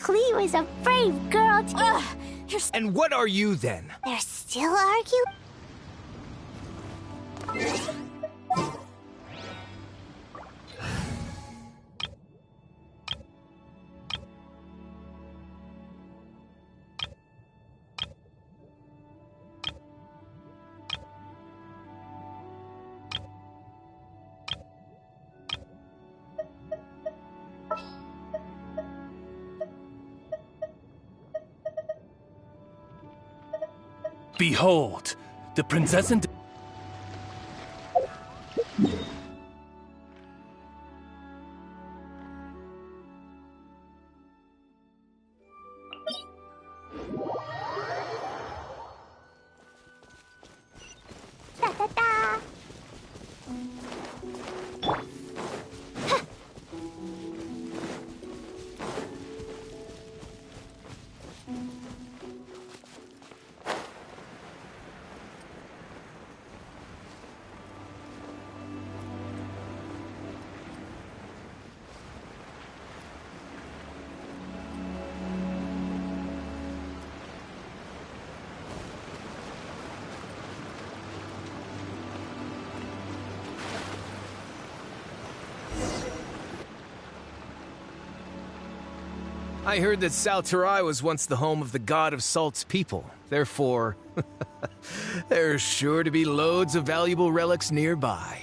Klee was a brave girl to— Ugh! And what are you then? They're still arguing? Behold, the princess and... Da da da! I heard that Salterai was once the home of the god of Salt's people. Therefore, there's sure to be loads of valuable relics nearby.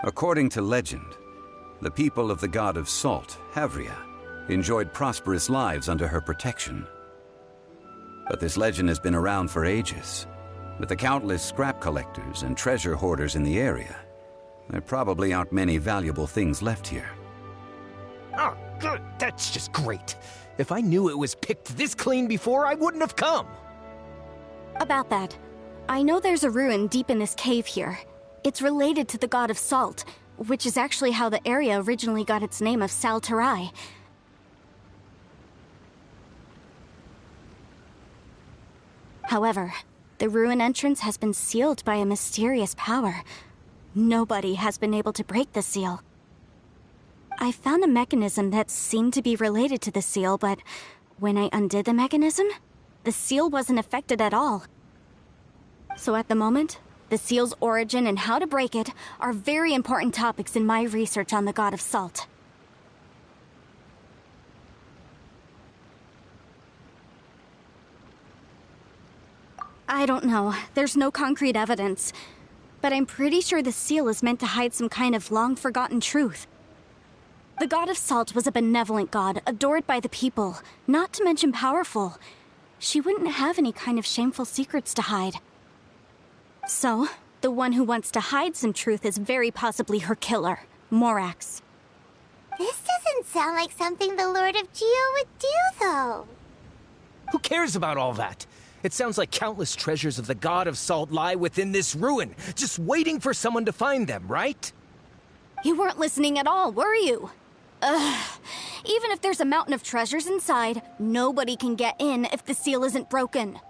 According to legend, the people of the god of salt, Havria, enjoyed prosperous lives under her protection. But this legend has been around for ages. With the countless scrap collectors and treasure hoarders in the area, there probably aren't many valuable things left here. Oh, good. That's just great. If I knew it was picked this clean before, I wouldn't have come. About that, I know there's a ruin deep in this cave here. It's related to the god of salt, which is actually how the area originally got its name of Salterai. However, the ruin entrance has been sealed by a mysterious power. Nobody has been able to break the seal. I found a mechanism that seemed to be related to the seal, but when I undid the mechanism, the seal wasn't affected at all. So at the moment, the seal's origin and how to break it are very important topics in my research on the god of salt. I don't know. There's no concrete evidence. But I'm pretty sure the seal is meant to hide some kind of long-forgotten truth. The god of salt was a benevolent god, adored by the people, not to mention powerful. She wouldn't have any kind of shameful secrets to hide. So, the one who wants to hide some truth is very possibly her killer, Morax. This doesn't sound like something the Lord of Geo would do, though. Who cares about all that? It sounds like countless treasures of the god of salt lie within this ruin, just waiting for someone to find them, right? You weren't listening at all, were you? Ugh. Even if there's a mountain of treasures inside, nobody can get in if the seal isn't broken.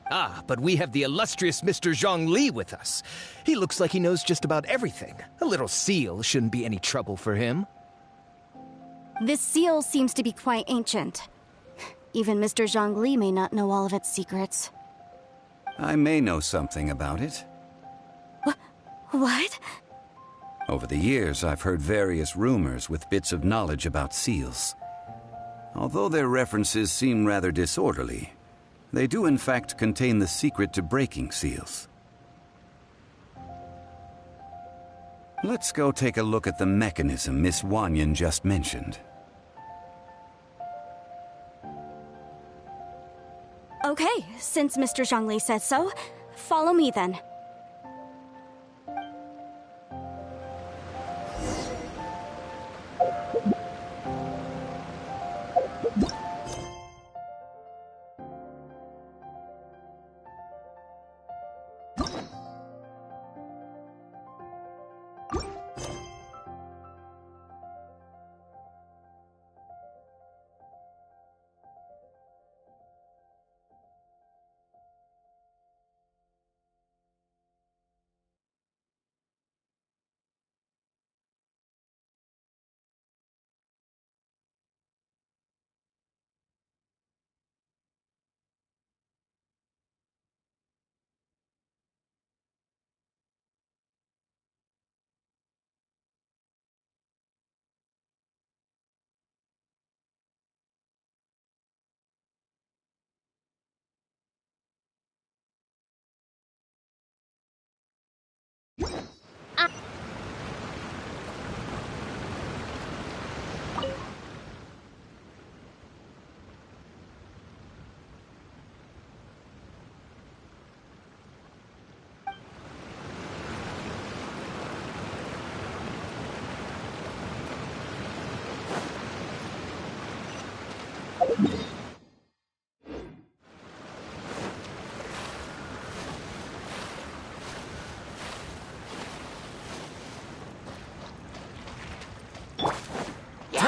Ah, but we have the illustrious Mr. Zhongli with us. He looks like he knows just about everything. A little seal shouldn't be any trouble for him. This seal seems to be quite ancient. Even Mr. Zhongli may not know all of its secrets. I may know something about it. What? Over the years, I've heard various rumors with bits of knowledge about seals. Although their references seem rather disorderly, they do in fact contain the secret to breaking seals. Let's go take a look at the mechanism Miss Wanyan just mentioned. Okay, since Mr. Zhongli says so, follow me then.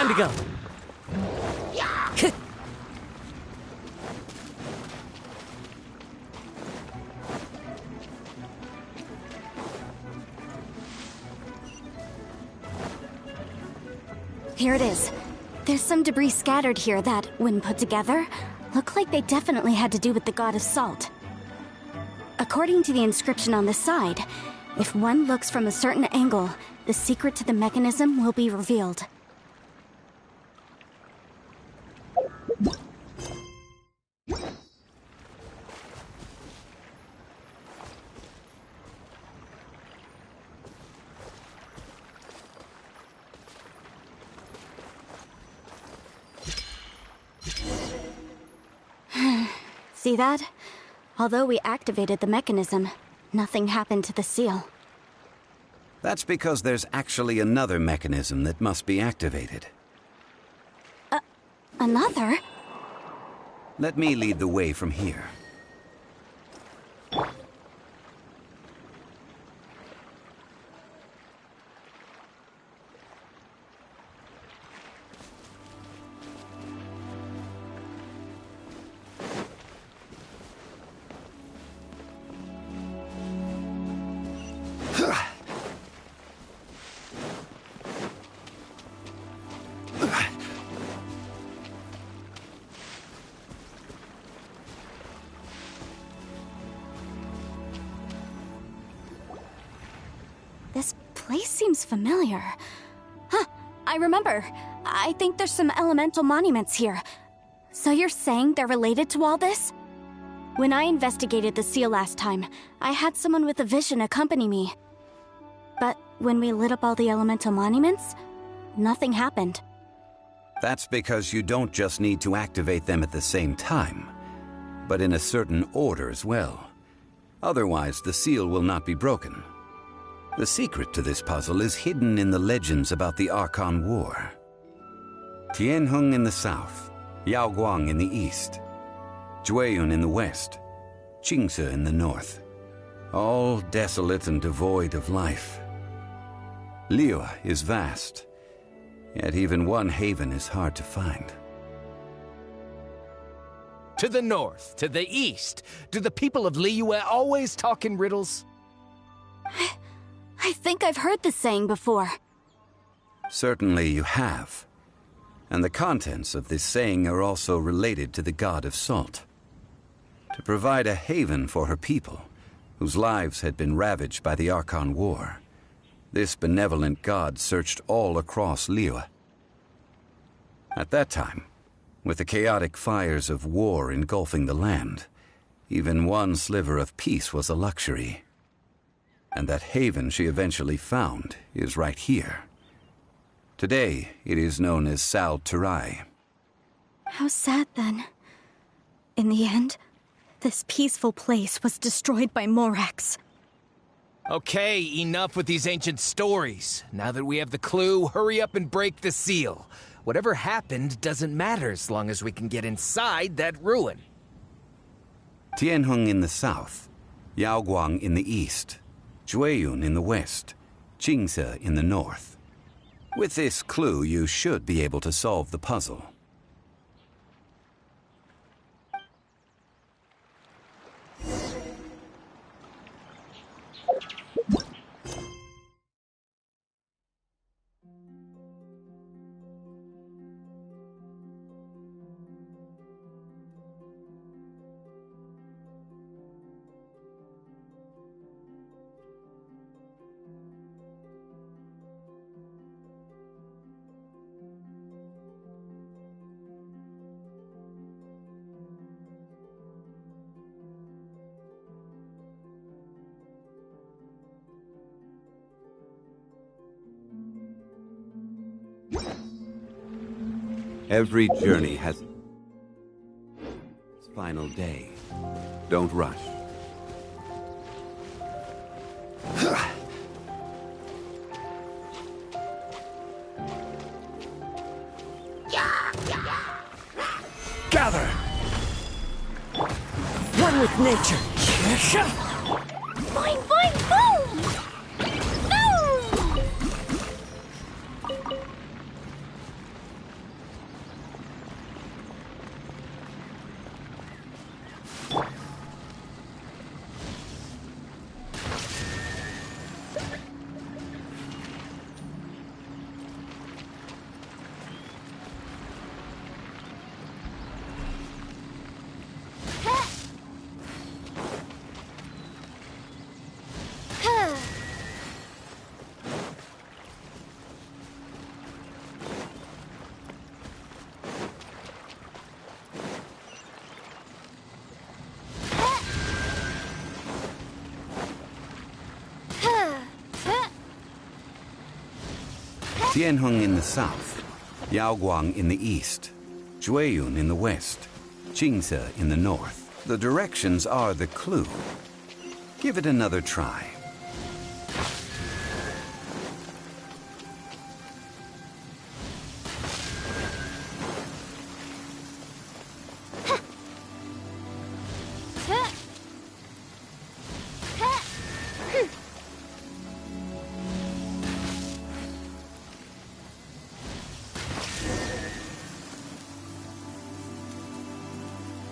Time to go. Here it is. There's some debris scattered here that, when put together, look like they definitely had to do with the god of salt. According to the inscription on the side, if one looks from a certain angle, the secret to the mechanism will be revealed. See that? Although we activated the mechanism, nothing happened to the seal. That's because there's actually another mechanism that must be activated. Another? Let me lead the way from here. This place seems familiar. Huh, I remember. I think there's some elemental monuments here. So you're saying they're related to all this? When I investigated the seal last time, I had someone with a vision accompany me. But when we lit up all the elemental monuments, nothing happened. That's because you don't just need to activate them at the same time, but in a certain order as well. Otherwise, the seal will not be broken. The secret to this puzzle is hidden in the legends about the Archon War. Tianheng in the south, Yaoguang in the east, Jueyun in the west, Qingce in the north. All desolate and devoid of life. Liyue is vast, yet even one haven is hard to find. To the north, to the east. Do the people of Liyue always talk in riddles? I think I've heard this saying before. Certainly you have. And the contents of this saying are also related to the god of salt. To provide a haven for her people, whose lives had been ravaged by the Archon War, this benevolent god searched all across Liyue. At that time, with the chaotic fires of war engulfing the land, even one sliver of peace was a luxury. And that haven she eventually found is right here. Today, it is known as Sal Turai. How sad, then. In the end, this peaceful place was destroyed by Morax. Okay, enough with these ancient stories. Now that we have the clue, hurry up and break the seal. Whatever happened doesn't matter as long as we can get inside that ruin. Tianheng in the south, Yaoguang in the east, Jueyun in the west, Qingce in the north. With this clue, you should be able to solve the puzzle. Every journey has its final day. Don't rush. Gather! One with nature. Boing, boing, boom! Boom! Tianheng in the south, Yaoguang in the east, Jueyun in the west, Jingze in the north. The directions are the clue. Give it another try.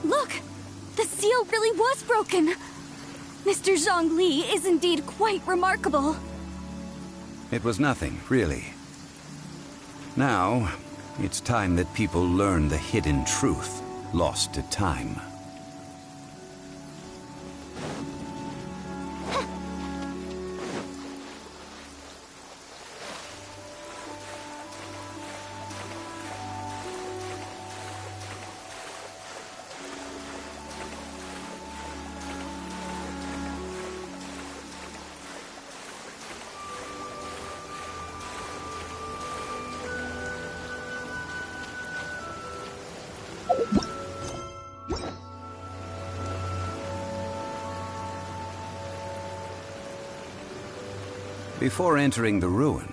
Look! The seal really was broken! Mr. Zhongli is indeed quite remarkable. It was nothing, really. Now, it's time that people learn the hidden truth, lost to time. Before entering the ruin,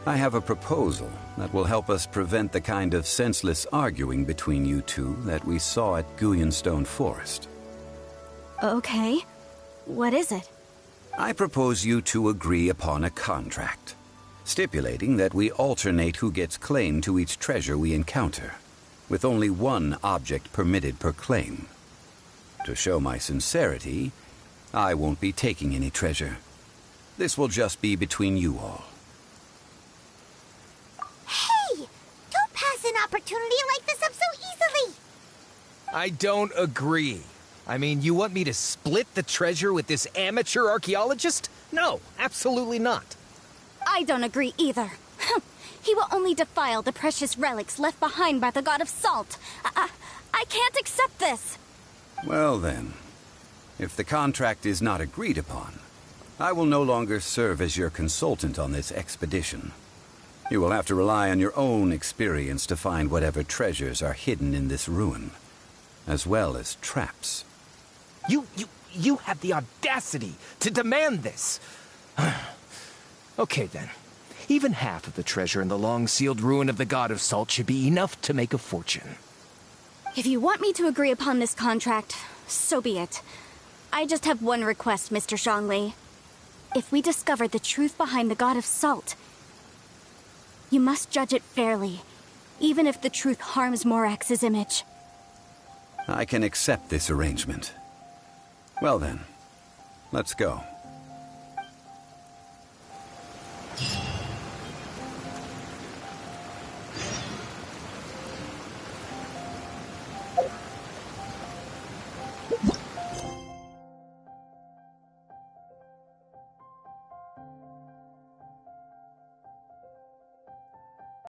I have a proposal that will help us prevent the kind of senseless arguing between you two that we saw at Guyanstone Forest. Okay. What is it? I propose you two agree upon a contract, stipulating that we alternate who gets claim to each treasure we encounter, with only one object permitted per claim. To show my sincerity, I won't be taking any treasure. This will just be between you all. Hey! Don't pass an opportunity like this up so easily! I don't agree. I mean, you want me to split the treasure with this amateur archaeologist? No, absolutely not. I don't agree either. He will only defile the precious relics left behind by the God of Salt. I can't accept this. Well then, if the contract is not agreed upon, I will no longer serve as your consultant on this expedition. You will have to rely on your own experience to find whatever treasures are hidden in this ruin, as well as traps. You have the audacity to demand this. Okay then. Even half of the treasure in the long-sealed ruin of the God of Salt should be enough to make a fortune. If you want me to agree upon this contract, so be it. I just have one request, Mr. Zhongli. If we discover the truth behind the God of Salt, you must judge it fairly, even if the truth harms Morax's image. I can accept this arrangement. Well then, let's go.